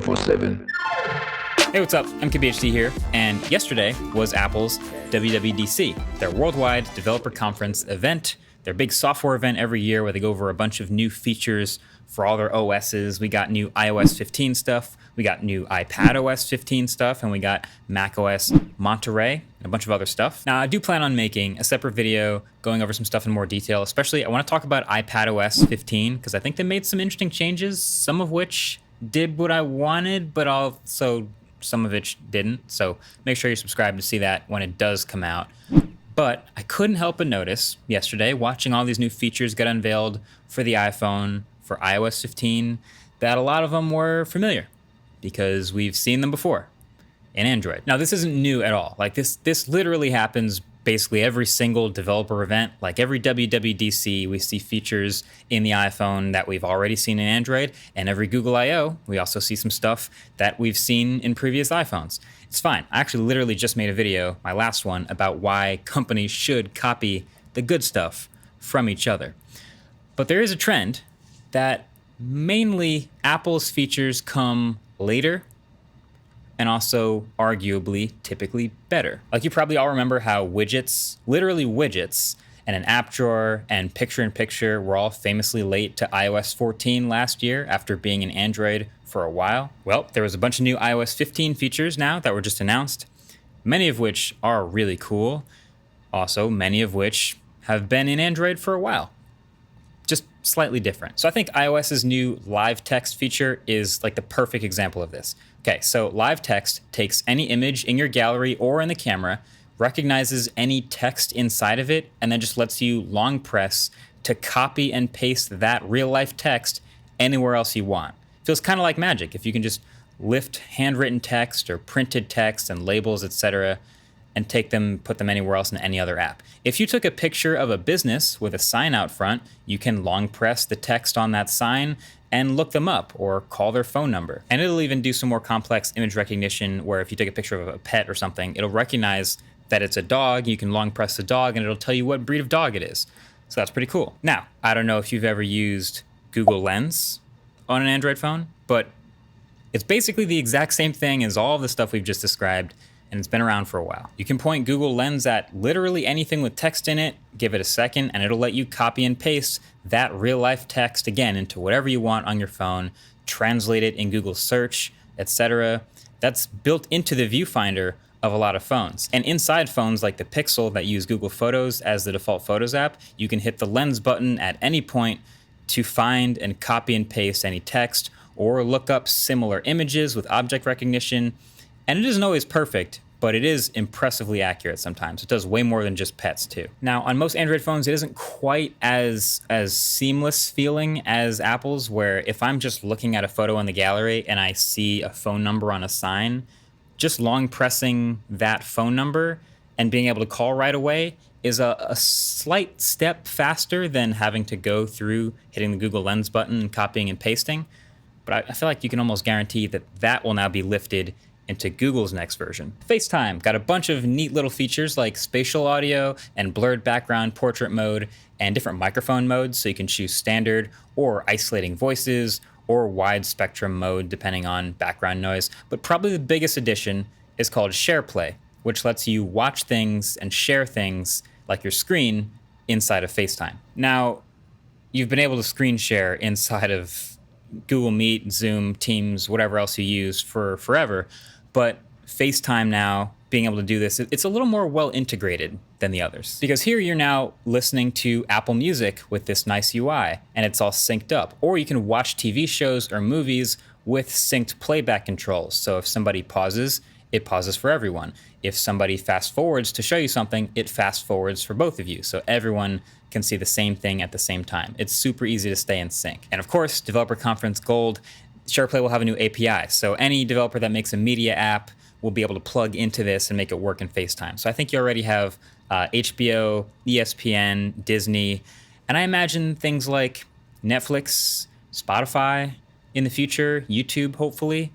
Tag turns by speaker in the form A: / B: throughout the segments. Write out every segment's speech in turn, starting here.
A: 24/7.
B: Hey, what's up? I'm KBHD here, and yesterday was Apple's WWDC, their worldwide developer conference event, their big software event every year where they go over a bunch of new features for all their OSs. We got new iOS 15 stuff, we got new iPadOS 15 stuff, and we got macOS Monterey and a bunch of other stuff. Now, I do plan on making a separate video going over some stuff in more detail, especially I want to talk about iPadOS 15 because I think they made some interesting changes, some of which did what I wanted, but also some of it didn't. So make sure you're subscribed to see that when it does come out. But I couldn't help but notice yesterday, watching all these new features get unveiled for the iPhone, for iOS 15, that a lot of them were familiar because we've seen them before in Android. Now, this isn't new at all. Like this literally happens basically every single developer event. Like every WWDC, we see features in the iPhone that we've already seen in Android, and every Google I/O, we also see some stuff that we've seen in previous iPhones. It's fine. I actually literally just made a video, my last one, about why companies should copy the good stuff from each other. But there is a trend that mainly Apple's features come later and also arguably typically better. Like you probably all remember how widgets, literally widgets, and an app drawer and picture-in-picture were all famously late to iOS 14 last year after being in Android for a while. Well, there was a bunch of new iOS 15 features now that were just announced, many of which are really cool. Also, many of which have been in Android for a while, just slightly different. So I think iOS's new live text feature is like the perfect example of this. Okay, so live text takes any image in your gallery or in the camera, recognizes any text inside of it, and then just lets you long press to copy and paste that real life text anywhere else you want. Feels kind of like magic if you can just lift handwritten text or printed text and labels, etc., and take them, put them anywhere else in any other app. If you took a picture of a business with a sign out front, you can long press the text on that sign and look them up or call their phone number. And it'll even do some more complex image recognition where if you take a picture of a pet or something, it'll recognize that it's a dog. You can long press the dog and it'll tell you what breed of dog it is. So that's pretty cool. Now, I don't know if you've ever used Google Lens on an Android phone, but it's basically the exact same thing as all of the stuff we've just described, and it's been around for a while. You can point Google Lens at literally anything with text in it, give it a second, and it'll let you copy and paste that real-life text again into whatever you want on your phone, translate it in Google Search, etc. That's built into the viewfinder of a lot of phones. And inside phones like the Pixel that use Google Photos as the default Photos app, you can hit the Lens button at any point to find and copy and paste any text or look up similar images with object recognition. And it isn't always perfect, but it is impressively accurate sometimes. It does way more than just pets too. Now, on most Android phones, it isn't quite as seamless feeling as Apple's, where if I'm just looking at a photo in the gallery and I see a phone number on a sign, just long pressing that phone number and being able to call right away is a slight step faster than having to go through hitting the Google Lens button and copying and pasting. But I feel like you can almost guarantee that that will now be lifted into Google's next version. FaceTime got a bunch of neat little features like spatial audio and blurred background portrait mode and different microphone modes, so you can choose standard or isolating voices or wide spectrum mode depending on background noise. But probably the biggest addition is called SharePlay, which lets you watch things and share things like your screen inside of FaceTime. Now, you've been able to screen share inside of Google Meet, Zoom, Teams, whatever else you use for forever. But FaceTime now, being able to do this, it's a little more well integrated than the others. Because here you're now listening to Apple Music with this nice UI, and it's all synced up. Or you can watch TV shows or movies with synced playback controls. So if somebody pauses, it pauses for everyone. If somebody fast forwards to show you something, it fast forwards for both of you. So everyone can see the same thing at the same time. It's super easy to stay in sync. And of course, Developer Conference Gold, SharePlay will have a new API. So any developer that makes a media app will be able to plug into this and make it work in FaceTime. So I think you already have HBO, ESPN, Disney, and I imagine things like Netflix, Spotify in the future, YouTube, hopefully.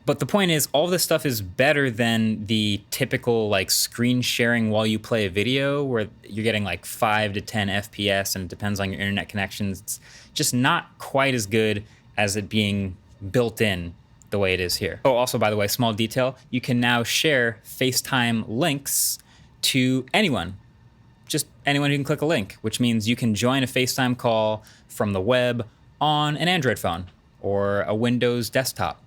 B: But the point is, all this stuff is better than the typical like screen sharing while you play a video where you're getting like 5 to 10 FPS and it depends on your internet connections. It's just not quite as good as it being built in the way it is here. Oh, also, by the way, small detail, you can now share FaceTime links to anyone. Just anyone who can click a link, which means you can join a FaceTime call from the web on an Android phone or a Windows desktop.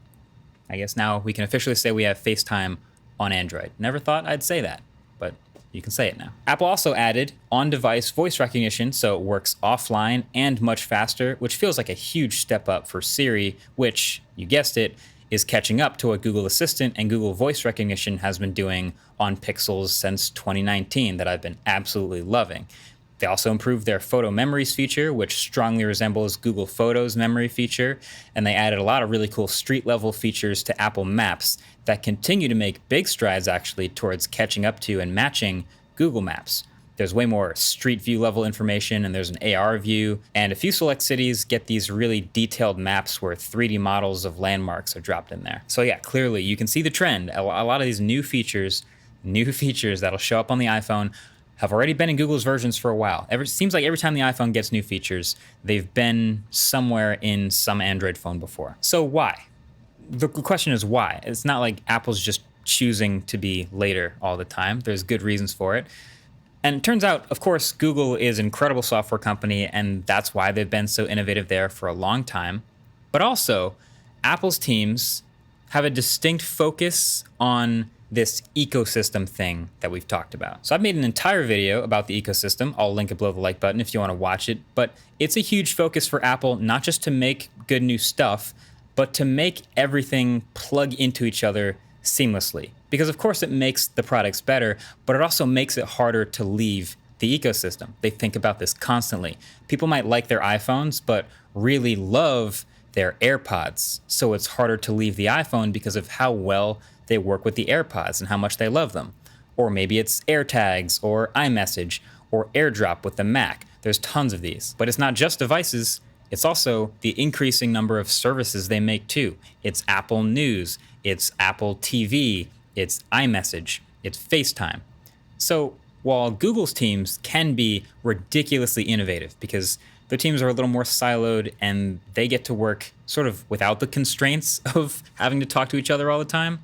B: I guess now we can officially say we have FaceTime on Android. Never thought I'd say that, but you can say it now. Apple also added on-device voice recognition, so it works offline and much faster, which feels like a huge step up for Siri, which, you guessed it, is catching up to what Google Assistant and Google Voice Recognition has been doing on Pixels since 2019 that I've been absolutely loving. They also improved their photo memories feature, which strongly resembles Google Photos memory feature, and they added a lot of really cool street-level features to Apple Maps that continue to make big strides, actually, towards catching up to and matching Google Maps. There's way more street view level information, and there's an AR view, and a few select cities get these really detailed maps where 3D models of landmarks are dropped in there. So yeah, clearly you can see the trend. A lot of these new features that'll show up on the iPhone have already been in Google's versions for a while. It seems like every time the iPhone gets new features, they've been somewhere in some Android phone before. So why? The question is why? It's not like Apple's just choosing to be later all the time. There's good reasons for it. And it turns out, of course, Google is an incredible software company, and that's why they've been so innovative there for a long time. But also, Apple's teams have a distinct focus on this ecosystem thing that we've talked about. So I've made an entire video about the ecosystem. I'll link it below the like button if you want to watch it. But it's a huge focus for Apple, not just to make good new stuff, but to make everything plug into each other seamlessly. Because of course it makes the products better, but it also makes it harder to leave the ecosystem. They think about this constantly. People might like their iPhones, but really love their AirPods. So it's harder to leave the iPhone because of how well they work with the AirPods and how much they love them. Or maybe it's AirTags or iMessage or AirDrop with the Mac. There's tons of these. But it's not just devices. It's also the increasing number of services they make too. It's Apple News, it's Apple TV, it's iMessage, it's FaceTime. So while Google's teams can be ridiculously innovative because their teams are a little more siloed and they get to work sort of without the constraints of having to talk to each other all the time,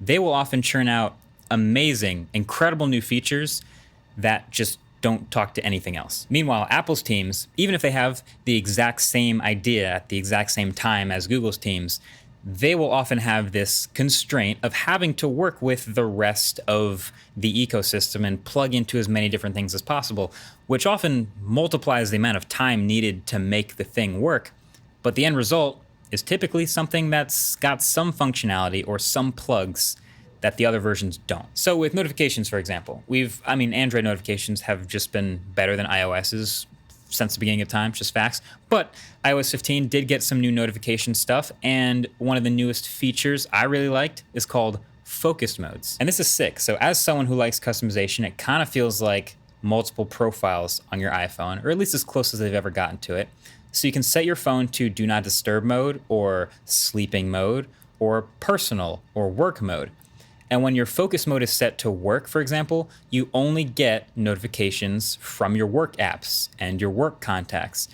B: they will often churn out amazing, incredible new features that just don't talk to anything else. Meanwhile, Apple's teams, even if they have the exact same idea at the exact same time as Google's teams, they will often have this constraint of having to work with the rest of the ecosystem and plug into as many different things as possible, which often multiplies the amount of time needed to make the thing work. But the end result is typically something that's got some functionality or some plugs that the other versions don't. So with notifications, for example, Android notifications have just been better than iOS's since the beginning of time, just facts. But iOS 15 did get some new notification stuff, and one of the newest features I really liked is called focus modes. And this is sick. So as someone who likes customization, it kind of feels like multiple profiles on your iPhone, or at least as close as they've ever gotten to it. So you can set your phone to do not disturb mode or sleeping mode or personal or work mode. And when your focus mode is set to work, for example, you only get notifications from your work apps and your work contacts.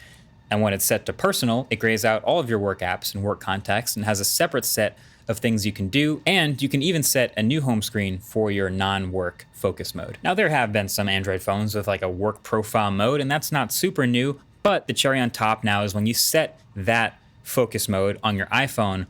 B: And when it's set to personal, it grays out all of your work apps and work contacts and has a separate set of things you can do. And you can even set a new home screen for your non-work focus mode. Now, there have been some Android phones with like a work profile mode, and that's not super new. But the cherry on top now is when you set that focus mode on your iPhone,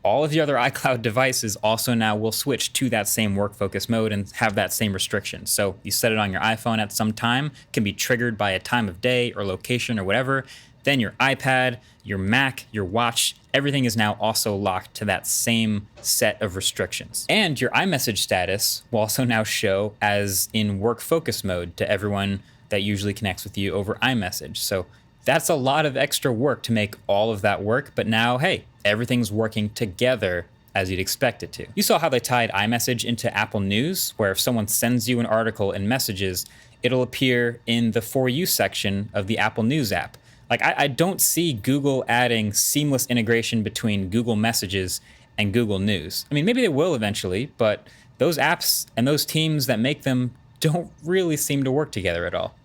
B: all of the other iCloud devices also now will switch to that same work focus mode and have that same restriction. So you set it on your iPhone at some time, can be triggered by a time of day or location or whatever. Then your iPad, your Mac, your watch, everything is now also locked to that same set of restrictions. And your iMessage status will also now show as in work focus mode to everyone that usually connects with you over iMessage. So that's a lot of extra work to make all of that work, but now, hey, everything's working together as you'd expect it to. You saw how they tied iMessage into Apple News, where if someone sends you an article in Messages, it'll appear in the For You section of the Apple News app. Like, I don't see Google adding seamless integration between Google Messages and Google News. I mean, maybe they will eventually, but those apps and those teams that make them don't really seem to work together at all.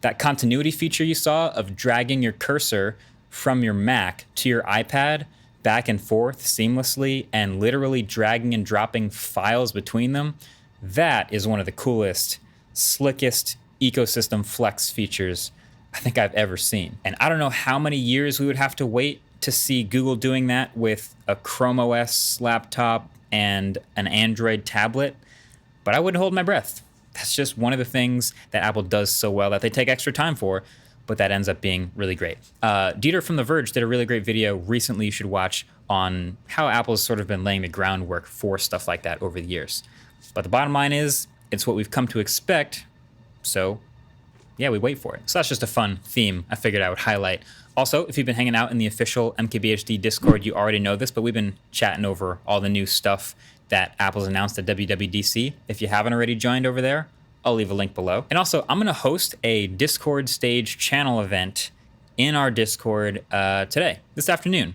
B: That continuity feature you saw of dragging your cursor from your Mac to your iPad back and forth seamlessly and literally dragging and dropping files between them, that is one of the coolest, slickest ecosystem flex features I think I've ever seen. And I don't know how many years we would have to wait to see Google doing that with a Chrome OS laptop and an Android tablet, but I wouldn't hold my breath. That's just one of the things that Apple does so well that they take extra time for, but that ends up being really great. Dieter from The Verge did a really great video recently you should watch on how Apple's sort of been laying the groundwork for stuff like that over the years. But the bottom line is, it's what we've come to expect, so yeah, we wait for it. So that's just a fun theme I figured I would highlight. Also, if you've been hanging out in the official MKBHD Discord, you already know this, but we've been chatting over all the new stuff that Apple's announced at WWDC. If you haven't already joined over there, I'll leave a link below. And also, I'm gonna host a Discord stage channel event in our Discord today, this afternoon.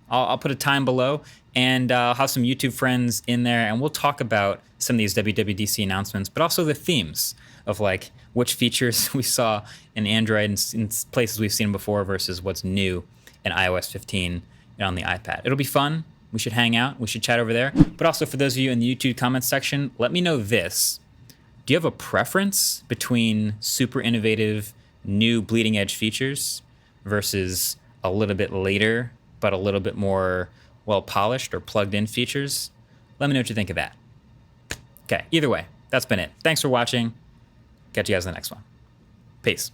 B: I'll put a time below, and I'll have some YouTube friends in there, and we'll talk about some of these WWDC announcements, but also the themes of like which features we saw in Android and in places we've seen before versus what's new in iOS 15 and on the iPad. It'll be fun. We should hang out. We should chat over there. But also for those of you in the YouTube comments section, let me know this. Do you have a preference between super innovative, new bleeding edge features versus a little bit later, but a little bit more well-polished or plugged-in features? Let me know what you think of that. Okay, either way, that's been it. Thanks for watching. Catch you guys in the next one. Peace.